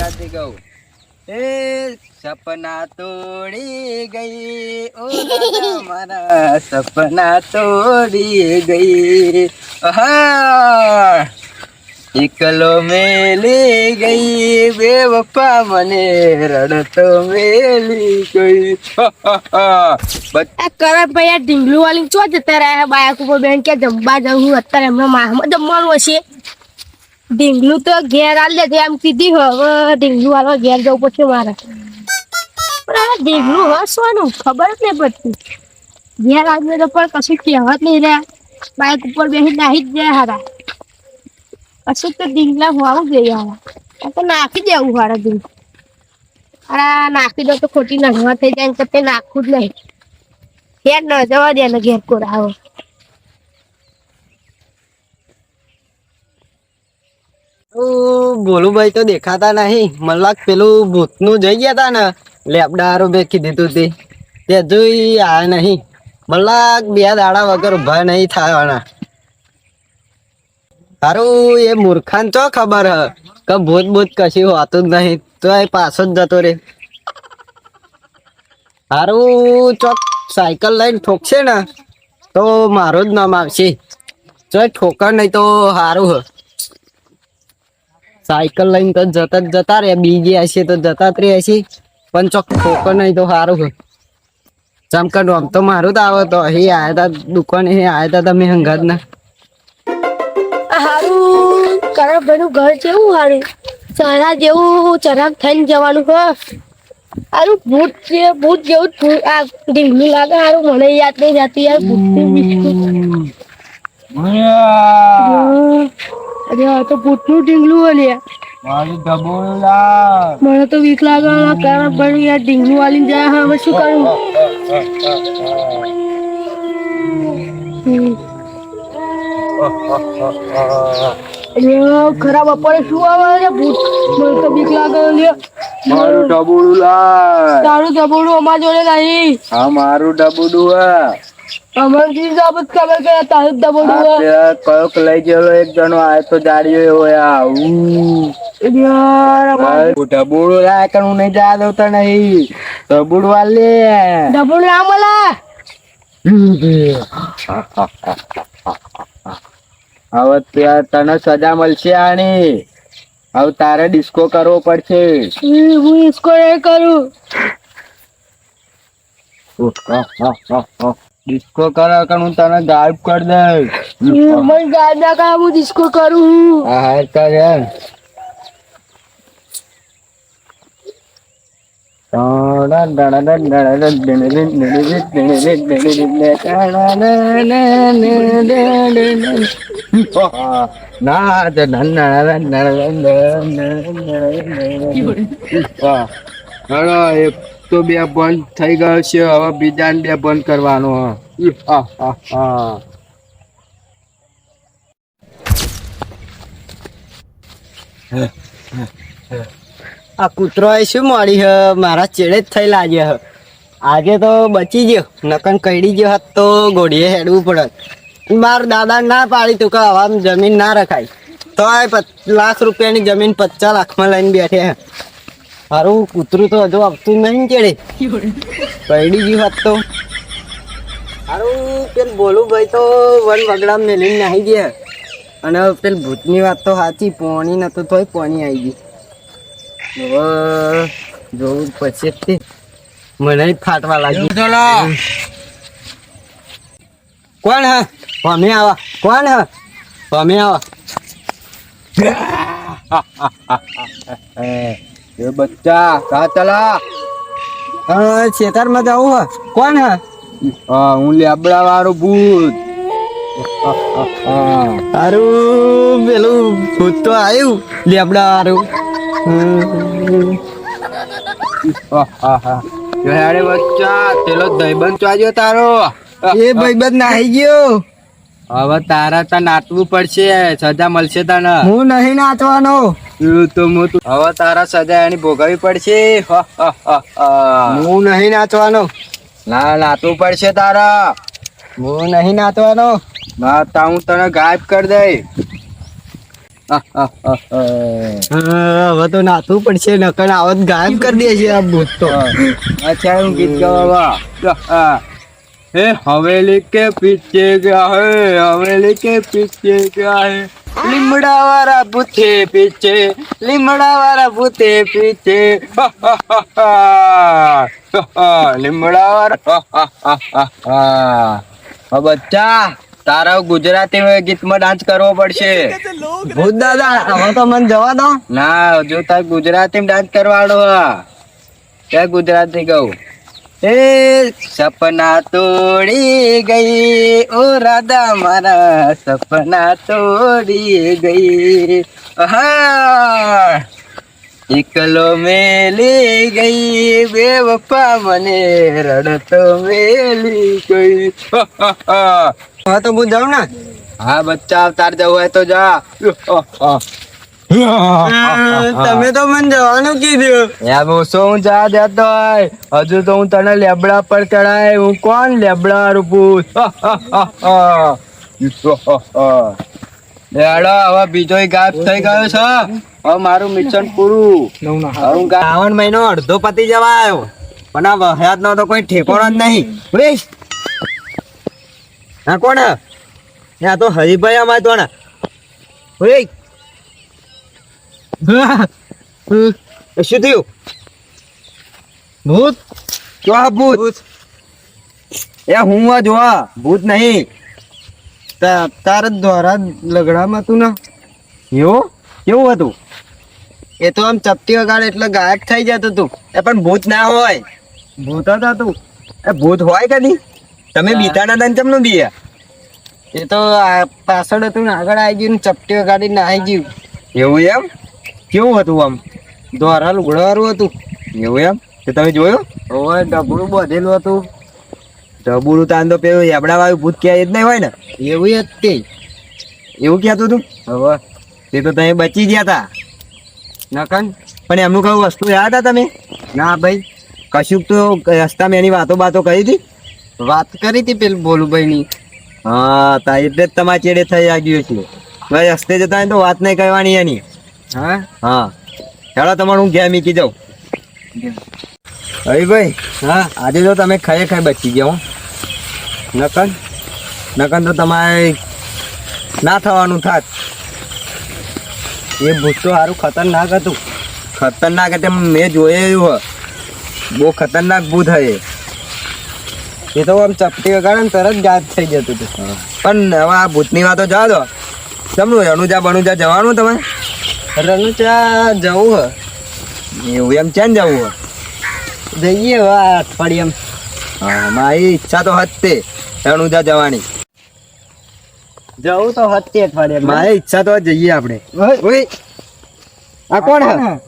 ગુજરાતી કહું એ સપના તોડી ગઈ ઓ દાદા મારા સપના તોડી ગઈ આહા એકલો મેલી ગઈ બેવફા મને રડતો મેલી ગઈ કરણ ભાઈ ઢીંગલું વાળી ચો જતા રહ્યા બાયક ઉપર બેન કે જમવા જવું અત્યારે એમનો માહમાં જમવાનું હશે ઢીંગલું તો ઘેર આલ દે એમ કીધી હવે ઢીંગલું વાળો ઘેર જવું પડશે મારે પણ આ ઢીંગલું હસવાનું ખબર જ નહીં પડતી ઘેર આદમી તો પણ કશું કહેવત નહીં રહ્યા બાઇક ઉપર બેસી નાહી જ જાય હારા કશું તો ઢીંગલા હોવું જોઈએ હારા તો નાખી દેવું હારા ઢીંગ અરે નાખી દો તો ખોટી નગવા થઈ જાય તો તે નાખવું જ નહીં ઘેર ન જવા દે ને ઘેર કોરાવો ભોલુભાઈ તો દેખાતા નહીં મલાક પેલું ભૂતનું જઈ ગયા તા ને લેબડારો બેકી દીધું તે જોઈ આ નહીં મલાક બે દાડા વગર ઉભા નહીં થવાના સારું એ મૂર્ખાન ચો ખબર હ કે ભૂત ભૂત કશી હોતું જ નહીં તો એ પાછો જ જતો રે સારું ચોક સાયકલ લઈને ઠોકશે ને તો મારું જ નામ આવશે જો ઠોકર નહીં તો સારું હ સાયકલ લઈને તો જતા રે બીજી હશે તો જતા જ રહે હશે પણ ચોક ઠોકર નહીં તો સારું હ ચમકડ આમ તો મારું જ આવે તો અહીં આવ્યા તા દુકાને આવ્યા તા તમે હંગાત ના હારું કરણભાઈનું ઘર જેવું હારું ચરા જેવું ચરાગ થઈને જવાનું હો હારું ભૂત જેવું આ ઢીંગલું લાગે હારું મને યાદ નહીં જતી યાર અરે આ તો ભૂતનું ઢીંગલું હલે મને તો બીક લાગે કરણભાઈ યાર ઢીંગલું વાલી જાય હવે શું કરું ખરાબ બપોરે શું આવે ભૂત મને તો બીક લાગે મારું ડબુડું લાય તારું ડબુડું અમાર જોડે નહીં હા મારું ડબુડું અમાર જી સાબત ખબર કે તારું ડબુડું કયોક લઈ ગયેલો એક જણો આય તો જાડ્યો એવો યાર ડબુડું લાય કે હું નહીં જા દઉં તો નહીં ડબુડું વાલે ડબુડું ના મળે હવે ત્યાં તને સજા મળશે આની હવે તારે ડિસ્કો કરવો પડશે હું ડિસ્કો નહીં કરું ડિસ્કો કરે કે હું તને ગાયબ કરી દઈશ મને ગાયબ ના કરે હું ડિસ્કો કરું હા કર એક તો બે બંધ થઈ ગયો છે હવે બીજા બે બંધ કરવાનો આ કૂતરો શું મળી હ મારા ચેડે જ થઈ લાગે હ આજે તો બચી ગયો નકન કઈડી ગયો હોત તો ઘોડીએ હેડવું પડત માર દાદા ના પાડી તું કે આવા જમીન ના રખાય તો લાખ રૂપિયાની જમીન 50 લાખમાં લઈને બેઠે હે મારું કૂતરું તો હજુ આવતું નહીં ચેડે કઈડી ગયું હોત તો સારું પેલ બોલું ભાઈ તો વન વગડા મેલીને નાહી ગયા અને પેલ ભૂતની વાત તો સાચી પોણી નતું તોય પોણી આવી ગઈ હવે જોવું પછી મને ફાટવા લાગ્યું કોણ હે અમે આવા કોણ હે અમે આવા એ બચ્ચા કા ચલા ખેતરમાં જાવું હે કોણ હે હું લેબડા વાળો ભૂત સારું પેલું ભૂત તો આવ્યું લેબડા વાળું બચ્ચા પેલો ભાઈબંધ ચાલ્યો તારો એ ભાઈબંધ નાહી ગયો હવે તારા તા નાચવું પડશે સજા મળશે તને હું નહીં નાચવાનો હવે તારા સજા એની ભોગવવી પડશે હું નહીં નાચવાનો ના નાચવું પડશે તારા હું નહીં નાચવાનો ના તા હું તને ગાયબ કરી દઈ હવે તો નાથવું પડશે નકર આવત ગાયબ કરી દે છે આ ભૂત તો अच्छा હું ગીત ગાવા हे हवेली के पीछे क्या है हवेली के पीछे क्या है લીમડા વાળા ભૂતે પીછે લીમડા વાળા ભૂતે પીછે લીમડા વાળા બચ્ચા તારા ગુજરાતી ગીતમાં ડાન્સ કરવો પડશે ભૂત દાદા હવે તો મને જવા દો ના જો તાર ગુજરાતી ડાન્સ કરવાડો ત્યાં ગુજરાતી કહું એ સપના તોડી ગઈ ઓ રાધા મારા સપના તોડી ગઈ હા એકલો મેલી ગઈ બેવફા મને રડતો મેલી ગઈ હવે તો હું જાઉં ને હા બચ્ચા તાર જવું હોય તો જા તમે તો મને જવાનું કીધું યાર બોસો હું જા દેતો હોય હજુ તો હું તને લેબડા પર ચડાય હું કોણ લેબડા રૂપું હેડો હવે બીજો ગાયબ થઈ ગયો છે હવે મારું મિશન પૂરું હું શ્રાવણ મહિનો અડધો પતી જવા આવ્યો પણ આ વરસાદ નો તો કોઈ ઠેકોણો જ નહીં વેશ હા કોણ આ તો હરિભાઈ અમારે તો ને શું થયું ભૂત જો આ ભૂત એ હું જોવા ભૂત નહીં તાર દ્વારા લગડામાં તું ને એવું કેવું હતું એ તો આમ ચપટી વગાડે એટલે ગાયબ થઈ જતું તું એ પણ ભૂત ના હોય ભૂત જ હતું એ ભૂત હોય કદી તમે બીતાના દન ચમનું બીયા એ તો પાછળ હતું ને આગળ આવી ગયું ને ચપટી વગાડીને આવી ગયું એવું એમ કેવું હતું આમ દ્વારા લુગડાવાળું હતું એવું એમ તો તમે જોયું હવે ડબલું બધેલું હતું ડબુડું તાન તો પેલું એબડા વાળું ભૂત ક્યાં જ નહીં હોય ને એવું જ તે એવું કહેતું તું હવે તે તો તમે બચી ગયા તા નકન પણ એમનું કયું વસ્તુ યાદ હતા તમે ના ભાઈ કશુંક તો રસ્તામાં એની વાતો કરી હતી વાત કરી હતી પેલું ભોલુભાઈ ની હા તા એટલે જ તમારા ચેડે થઈ આવ્યું છે ભાઈ રસ્તે જતા હોય તો વાત નહીં કરવાની એની હા હા ચાલો તમારું હું ઘેર મૂકી જાઉં હરીભાઈ હા આજે તો તમે ખરેખર બચી ગયા હો નકન નકન તો તમારે ના થવાનું થાત એ ભૂત તો સારું ખતરનાક હતું ખતરનાક એટલે મેં જોયેલું હ બહુ ખતરનાક ભૂત હે એ તો આમ ચપટી વગાડે ને તરત ગાયબ થઈ જતું હતું પણ હવે આ ભૂતની વાતો જવા દો જમનું રણુજા બણુજા જવાનું તમે રણુચા જવું એવું એમ ચેન જવું હે જઈએ હવે આ અઠવાડિયામાં હા મારી ઈચ્છા તો હતી રણુજા જવાની જવું તો હતી અઠવાડિયામાં મારી ઈચ્છા તો જઈએ આપણે ઓય આ કોણ હે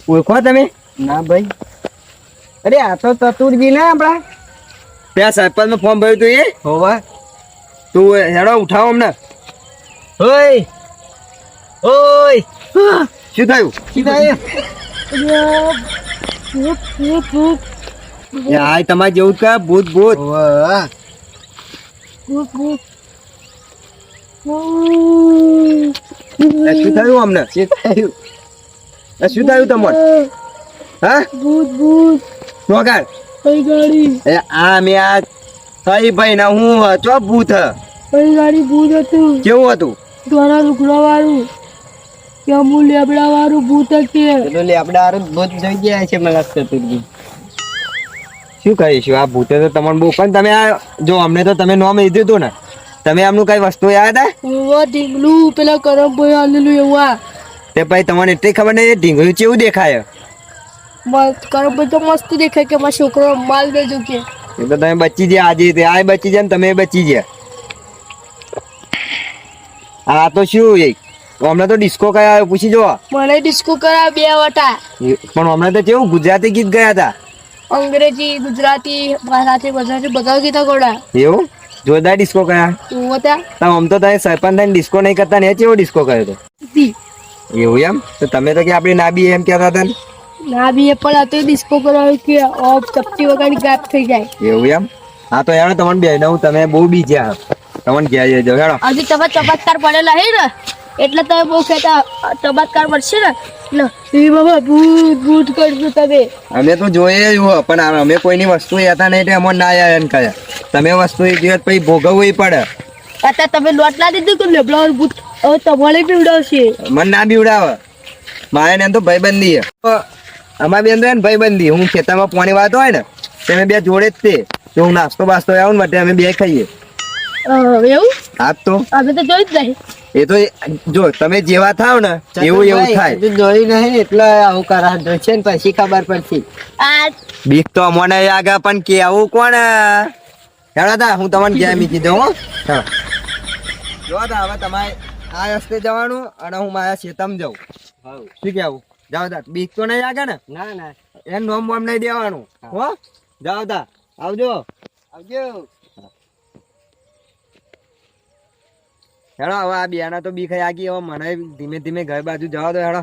ઓળખો તમે ના ભાઈ અરે આ તો ચતુરજી ને આપડા ત્યાં સરપંચ માં ફોર્મ ભર્યું તું એ હોવા તું હેડો ઉઠાવો અમને ઓય ઓય શું થયું આ તમારે જેવું કા ભૂત ભૂત શું થયું અમને શું થયું તમને હા વગાડ એ આ મેં આ થઈ ભાઈ ના હું ચો ભૂત ગાડી ભૂત હતું કેવું હતું દ્વારા લુગડા વાળું કે અમુલ લેબડા વાળું ભૂત છે પેલું લેબડા હારું ભૂત જોઈ ગયા છે મને ચતુરજી શું કહીશું આ ભૂતે તો તમને બહુ પણ તમે આ જો અમને તો તમે નોમ લીધું હતું ને તમે આમનું કઈ વસ્તુ યાદ હે એવા ઢીંગલું પેલા કરમભાઈ આલેલું એવા તે ભાઈ તમને એટલી ખબર નહીં ઢીંગળ્યું કેવું દેખાય કરમભાઈ તો મસ્ત દેખાય કે મારા છોકરો માલ દેજો કે એ તો તમે બચી ગયા આજે તે આ બચી ગયા ને તમે બચી ગયા આ તો શું એક હમણાં તો ડિસ્કો કયા આવ્યો પૂછી જો મને ડિસ્કો કરાવ 2 વટા પણ હમણાં તો કેવું ગુજરાતી ગીત ગયા હતા અંગ્રેજી ગુજરાતી મરાઠી ગુજરાતી બધા ગીતા ગોડા એવું જોરદાર ડિસ્કો કયા એવું હતા આમ તો તમે સરપંચ થઈને ડિસ્કો નહીં કરતા ને એ કેવો ડિસ્કો કર્યો હતો એવું એમ તો તમે તો કે આપણી નાબી એમ કહેતા હતા ને ના બી એ પણ હતો ડિસ્કો કરાવ કે ઓફ ચપટી વગાડી ગાયબ થઈ જાય એવું એમ હા તો યાર તમને બે હું તમે બહુ બીજ્યા તમને ઘેર જજો હેડો હજી તમે ચમત્કાર પડેલા હે ને એટલે તમે બહુ કહેતા ચમત્કાર મળશે ને એટલે એ બાબા ભૂત ભૂત કરજો તમે. અમે તો જોઈએ જ હો, પણ અમે કોઈની વસ્તુ લેતા નહીં એટલે અમને ના આયા એમ કહે. તમે વસ્તુ એ જીવત પછી ભોગવવી પડે. અત્યારે તમે લોટ ના દીધું કે લેબડા ભૂત હવે તમારે પીવડાવશે. મને ના બીવડાવે, મારે ને એમ તો ભાઈબંધી છે. અમારે બેન તો ભાઈબંધી, હું ખેતરમાં પાણી વાળતો હોય ને તમે બે જોડે જ તે, જો હું નાસ્તો બાસ્તો આવું ને માટે અમે બે ખાઈએ. એવું હા તો અમે તો જોઈ જ નહીં. એ તો જો તમે જેવા થાવ ને એવું એવું થાય. હજુ જોઈ નહીં એટલે આવું કરા છે ને પછી ખબર પડશે. આ બીક તો મને આગળ પણ કે આવું કોણ હેડા તા હું તમને ગયા મીકી દઉં હો. હા જો તા હવે તમારે આ રસ્તે જવાનું અને હું મારા ખેતરમાં જાઉં. શું કેવું? જાઓ તા, બીક તો નહીં લાગે ને? ના ના એમ નોમ બોમ નહીં દેવાનું હો. જાઓ તા, આવજો. આવજો. હેડો હવે આ બિયાના તો બીક આગી, હવે મને ધીમે ધીમે ઘર બાજુ જવા દો હેડો.